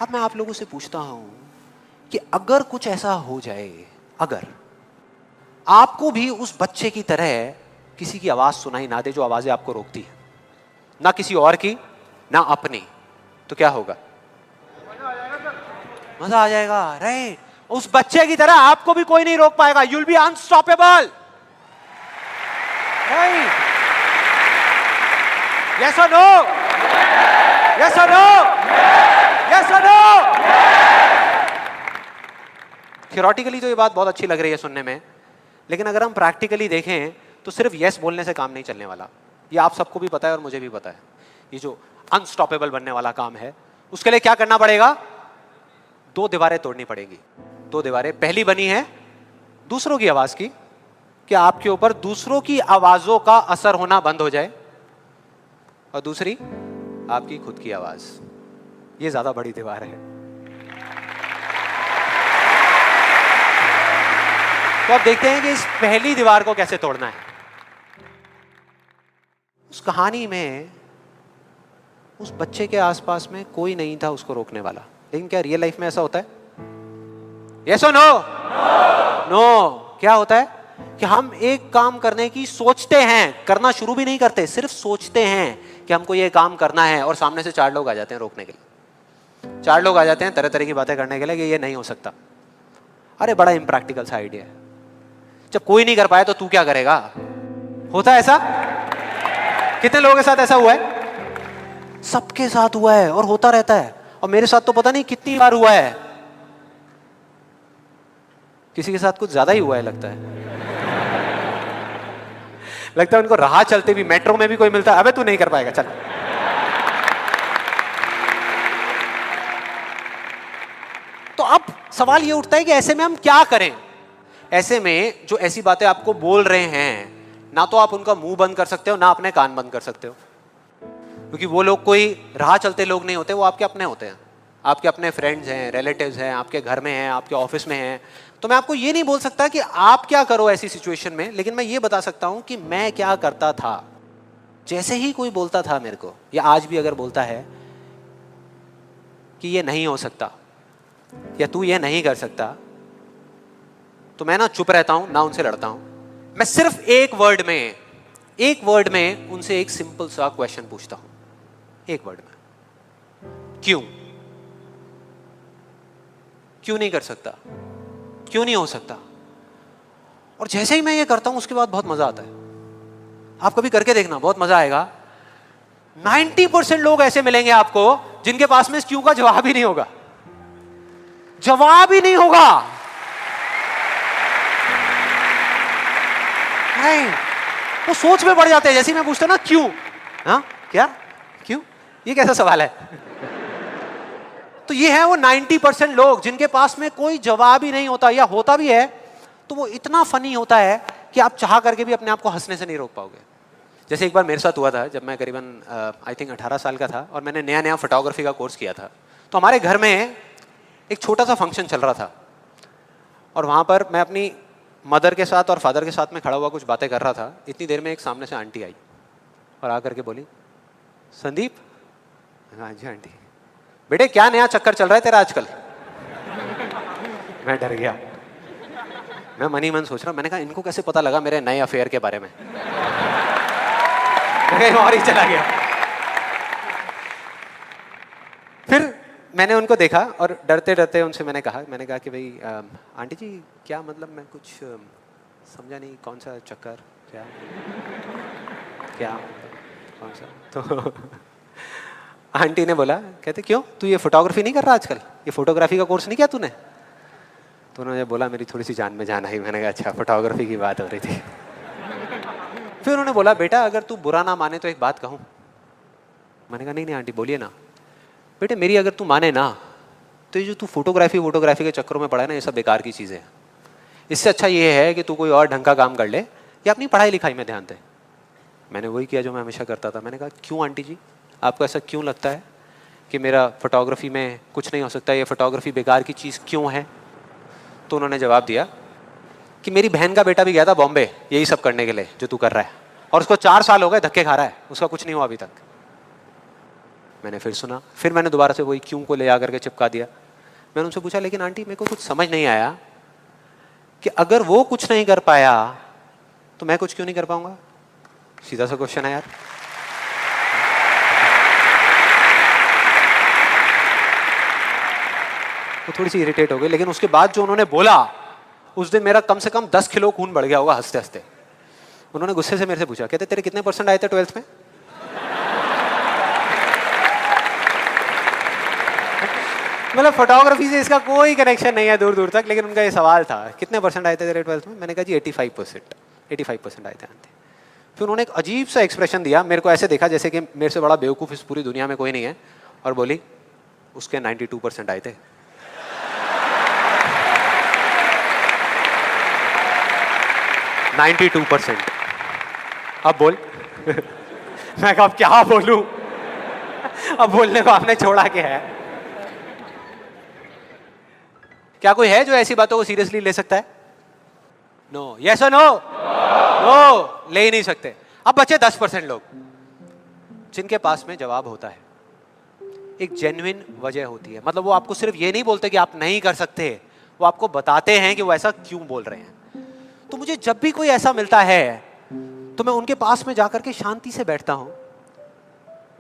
अब मैं आप लोगों से पूछता हूं कि अगर कुछ ऐसा हो जाए, अगर आपको भी उस बच्चे की तरह किसी की आवाज सुनाई ना दे जो आवाजें आपको रोकती है, ना किसी और की ना अपनी, तो क्या होगा? मजा आ जाएगा, राइट? उस बच्चे की तरह आपको भी कोई नहीं रोक पाएगा। You'll be unstoppable, right? Yes और नो? यस और नो? यस और नो? थियोरेटिकली तो ये बात बहुत अच्छी लग रही है सुनने में, लेकिन अगर हम प्रैक्टिकली देखें तो सिर्फ यस बोलने से काम नहीं चलने वाला। ये आप सबको भी पता है और मुझे भी पता है। ये जो अनस्टॉपेबल बनने वाला काम है, उसके लिए क्या करना पड़ेगा? 2 दीवारें तोड़नी पड़ेगी। 2 दीवारें, पहली बनी है दूसरों की आवाज की, कि आपके ऊपर दूसरों की आवाजों का असर होना बंद हो जाए, और दूसरी आपकी खुद की आवाज। ये ज्यादा बड़ी दीवार है। तो अब देखते हैं कि इस पहली दीवार को कैसे तोड़ना है। उस कहानी में उस बच्चे के आसपास में कोई नहीं था उसको रोकने वाला, लेकिन क्या रियल लाइफ में ऐसा होता है? यस और नो? नो। क्या होता है कि हम एक काम करने की सोचते हैं, करना शुरू भी नहीं करते, सिर्फ सोचते हैं कि हमको ये काम करना है, और सामने से 4 लोग आ जाते हैं रोकने के लिए। 4 लोग आ जाते हैं तरह तरह की बातें करने के लिए कि ये नहीं हो सकता। अरे बड़ा इम्प्रैक्टिकल सा आइडिया है। जब कोई नहीं कर पाया तो तू क्या करेगा? होता है ऐसा? कितने लोगों के साथ ऐसा हुआ है? सबके साथ हुआ है और होता रहता है। और मेरे साथ तो पता नहीं कितनी बार हुआ है। किसी के साथ कुछ ज्यादा ही हुआ है लगता है। लगता है उनको राह चलते भी, मेट्रो में भी कोई मिलता है, अबे तू नहीं कर पाएगा, चल। तो अब सवाल ये उठता है कि ऐसे में हम क्या करें? ऐसे में जो ऐसी बातें आपको बोल रहे हैं, ना तो आप उनका मुंह बंद कर सकते हो, ना अपने कान बंद कर सकते हो, क्योंकि वो लोग कोई राह चलते लोग नहीं होते, वो आपके अपने होते हैं। आपके अपने फ्रेंड्स हैं, रिलेटिव्स हैं, आपके घर में हैं, आपके ऑफिस में हैं। तो मैं आपको ये नहीं बोल सकता कि आप क्या करो ऐसी सिचुएशन में, लेकिन मैं ये बता सकता हूं कि मैं क्या करता था। जैसे ही कोई बोलता था मेरे को, या आज भी अगर बोलता है कि ये नहीं हो सकता या तू ये नहीं कर सकता, तो मैं ना चुप रहता हूं, ना उनसे लड़ता हूं। मैं सिर्फ एक वर्ड में उनसे एक सिंपल सा क्वेश्चन पूछता हूं, एक वर्ड में। क्यों? क्यों नहीं कर सकता? क्यों नहीं हो सकता? और जैसे ही मैं ये करता हूं उसके बाद बहुत मजा आता है। आप कभी करके देखना, बहुत मजा आएगा। 90% लोग ऐसे मिलेंगे आपको जिनके पास में इस क्यों का जवाब ही नहीं होगा। जवाब ही नहीं होगा। नहीं, वो सोच में पड़ जाते हैं। जैसे ही मैं पूछता ना क्यों, हाँ क्या, क्यों, ये कैसा सवाल है? तो ये है वो 90% लोग जिनके पास में कोई जवाब ही नहीं होता, या होता भी है तो वो इतना फनी होता है कि आप चाह करके भी अपने आप को हंसने से नहीं रोक पाओगे। जैसे एक बार मेरे साथ हुआ था, जब मैं करीबन आई थिंक 18 साल का था और मैंने नया फोटोग्राफी का कोर्स किया था। तो हमारे घर में एक छोटा सा फंक्शन चल रहा था, और वहाँ पर मैं अपनी मदर के साथ और फादर के साथ में खड़ा हुआ कुछ बातें कर रहा था। इतनी देर में एक सामने से आंटी आई और आकर के बोली, संदीप। हाँ जी आंटी। बेटे क्या नया चक्कर चल रहा है तेरा आजकल? मैं डर गया। मैं मन ही मन सोच रहा, मैंने कहा इनको कैसे पता लगा मेरे नए अफेयर के बारे में? मैं और ही चला गया। फिर मैंने उनको देखा और डरते डरते उनसे मैंने कहा कि भाई आंटी जी क्या मतलब, मैं कुछ समझा नहीं, कौन सा चक्कर, क्या क्या कौन सा? तो आंटी ने बोला, कहते क्यों तू ये फोटोग्राफी नहीं कर रहा आजकल? ये फोटोग्राफी का कोर्स नहीं किया तूने? तो उन्होंने बोला, मेरी थोड़ी सी जान में जान आई। मैंने कहा अच्छा, फोटोग्राफी की बात हो रही थी। फिर उन्होंने बोला, बेटा अगर तू बुरा ना माने तो एक बात कहूँ। मैंने कहा नहीं आंटी बोलिए ना। बेटे मेरी अगर तू माने ना, तो ये जो तू फोटोग्राफी के चक्करों में पड़ा है ना, ये सब बेकार की चीज़ें हैं। इससे अच्छा ये है कि तू कोई और ढंग का काम कर ले या अपनी पढ़ाई लिखाई में ध्यान दे। मैंने वही किया जो मैं हमेशा करता था। मैंने कहा क्यों आंटी जी, आपको ऐसा क्यों लगता है कि मेरा फोटोग्राफी में कुछ नहीं हो सकता, ये फोटोग्राफी बेकार की चीज़ क्यों है? तो उन्होंने जवाब दिया कि मेरी बहन का बेटा भी गया था बॉम्बे यही सब करने के लिए जो तू कर रहा है, और उसको 4 साल हो गए धक्के खा रहा है, उसका कुछ नहीं हुआ अभी तक। मैंने फिर सुना, फिर मैंने दोबारा से वही क्यों को ले आकर के चिपका दिया। मैंने उनसे पूछा लेकिन आंटी मेरे को कुछ समझ नहीं आया कि अगर वो कुछ नहीं कर पाया तो मैं कुछ क्यों नहीं कर पाऊंगा? सीधा सा क्वेश्चन है यार। वो थोड़ी सी इरिटेट हो गई, लेकिन उसके बाद जो उन्होंने बोला उस दिन मेरा कम से कम 10 किलो खून बढ़ गया होगा हंसते हंसते। उन्होंने गुस्से से मेरे से पूछा, कहते तेरे कितने % आए थे 12th में? मतलब फोटोग्राफी से इसका कोई कनेक्शन नहीं है दूर दूर तक, लेकिन उनका ये सवाल था कितने % आए थे तेरे 12th में? मैंने कहा जी 85% आए थे आंटी। फिर उन्होंने एक अजीब सा एक्सप्रेशन दिया, मेरे को ऐसे देखा जैसे कि मेरे से बड़ा बेवकूफ़ इस पूरी दुनिया में कोई नहीं है, और बोली उसके 92% आए थे। अब बोल। मैं कहा अब क्या बोलूं? अब बोलने को आपने छोड़ा क्या है? क्या कोई है जो ऐसी बातों को सीरियसली ले सकता है? नो। यस और नो? नो, ले ही नहीं सकते। अब बचे 10% लोग जिनके पास में जवाब होता है, एक जेन्युइन वजह होती है। मतलब वो आपको सिर्फ ये नहीं बोलते कि आप नहीं कर सकते, वो आपको बताते हैं कि वो ऐसा क्यों बोल रहे हैं। तो मुझे जब भी कोई ऐसा मिलता है तो मैं उनके पास में जाकर के शांति से बैठता हूं,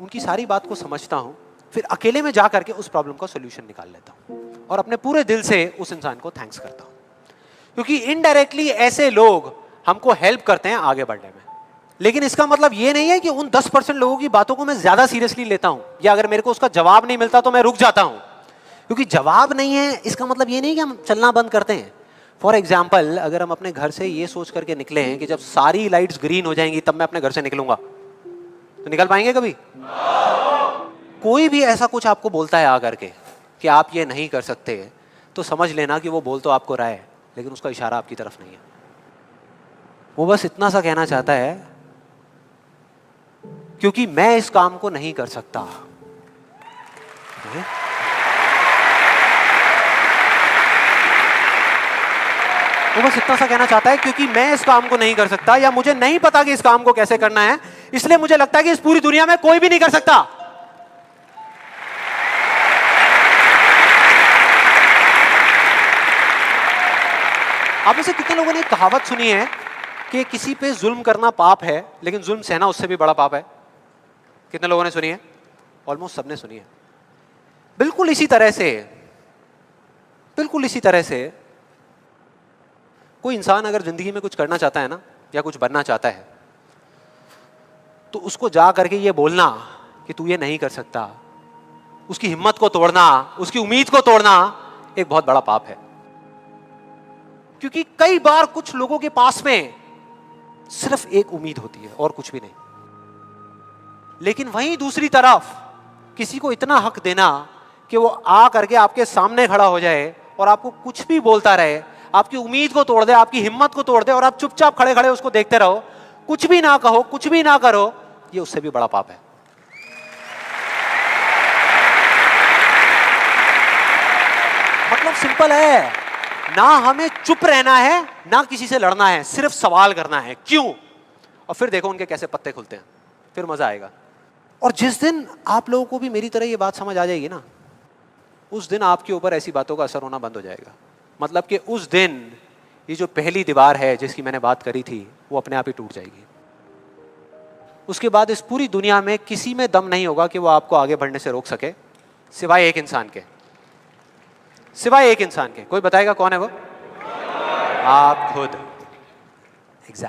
उनकी सारी बात को समझता हूं, फिर अकेले में जाकर के उस प्रॉब्लम का सॉल्यूशन निकाल लेता हूं और अपने पूरे दिल से उस इंसान को थैंक्स करता हूं। क्योंकि इनडायरेक्टली ऐसे लोग हमको हेल्प करते हैं आगे बढ़ने में। लेकिन इसका मतलब ये नहीं है कि उन 10% लोगों की बातों को मैं ज्यादा सीरियसली लेता हूं, या अगर मेरे को उसका जवाब नहीं मिलता तो मैं रुक जाता हूं। क्योंकि जवाब नहीं है इसका मतलब ये नहीं कि हम चलना बंद करते हैं। फॉर एग्जाम्पल, अगर हम अपने घर से ये सोच करके निकले हैं कि जब सारी लाइट्स ग्रीन हो जाएंगी तब मैं अपने घर से निकलूंगा, तो निकल पाएंगे कभी? कोई भी ऐसा कुछ आपको बोलता है आकर के कि आप ये नहीं कर सकते, तो समझ लेना कि वो बोल तो आपको रहा है, लेकिन उसका इशारा आपकी तरफ नहीं है। वो बस इतना सा कहना चाहता है क्योंकि मैं इस काम को नहीं कर सकता। वो बस इतना सा कहना चाहता है क्योंकि मैं इस काम को नहीं कर सकता, या मुझे नहीं पता कि इस काम को कैसे करना है, इसलिए मुझे लगता है कि इस पूरी दुनिया में कोई भी नहीं कर सकता। आप में से कितने लोगों ने कहावत सुनी है कि किसी पे जुल्म करना पाप है, लेकिन जुल्म सहना उससे भी बड़ा पाप है? कितने लोगों ने सुनी है? ऑलमोस्ट सबने सुनी है। बिल्कुल इसी तरह से कोई इंसान अगर जिंदगी में कुछ करना चाहता है ना, या कुछ बनना चाहता है, तो उसको जा करके ये बोलना कि तू ये नहीं कर सकता, उसकी हिम्मत को तोड़ना, उसकी उम्मीद को तोड़ना एक बहुत बड़ा पाप है। क्योंकि कई बार कुछ लोगों के पास में सिर्फ एक उम्मीद होती है और कुछ भी नहीं, लेकिन वहीं दूसरी तरफ किसी को इतना हक देना कि वो आ करके आपके सामने खड़ा हो जाए और आपको कुछ भी बोलता रहे, आपकी उम्मीद को तोड़ दे, आपकी हिम्मत को तोड़ दे, और आप चुपचाप खड़े खड़े उसको देखते रहो, कुछ भी ना कहो, कुछ भी ना करो, ये उससे भी बड़ा पाप है। मतलब सिंपल है, ना हमें चुप रहना है, ना किसी से लड़ना है, सिर्फ सवाल करना है क्यों, और फिर देखो उनके कैसे पत्ते खुलते हैं, फिर मजा आएगा। और जिस दिन आप लोगों को भी मेरी तरह ये बात समझ आ जाएगी ना, उस दिन आपके ऊपर ऐसी बातों का असर होना बंद हो जाएगा। मतलब कि उस दिन ये जो पहली दीवार है जिसकी मैंने बात करी थी, वो अपने आप ही टूट जाएगी। उसके बाद इस पूरी दुनिया में किसी में दम नहीं होगा कि वो आपको आगे बढ़ने से रोक सके, सिवाय एक इंसान के। कोई बताएगा कौन है वो? आप खुद। एग्जैक्टली।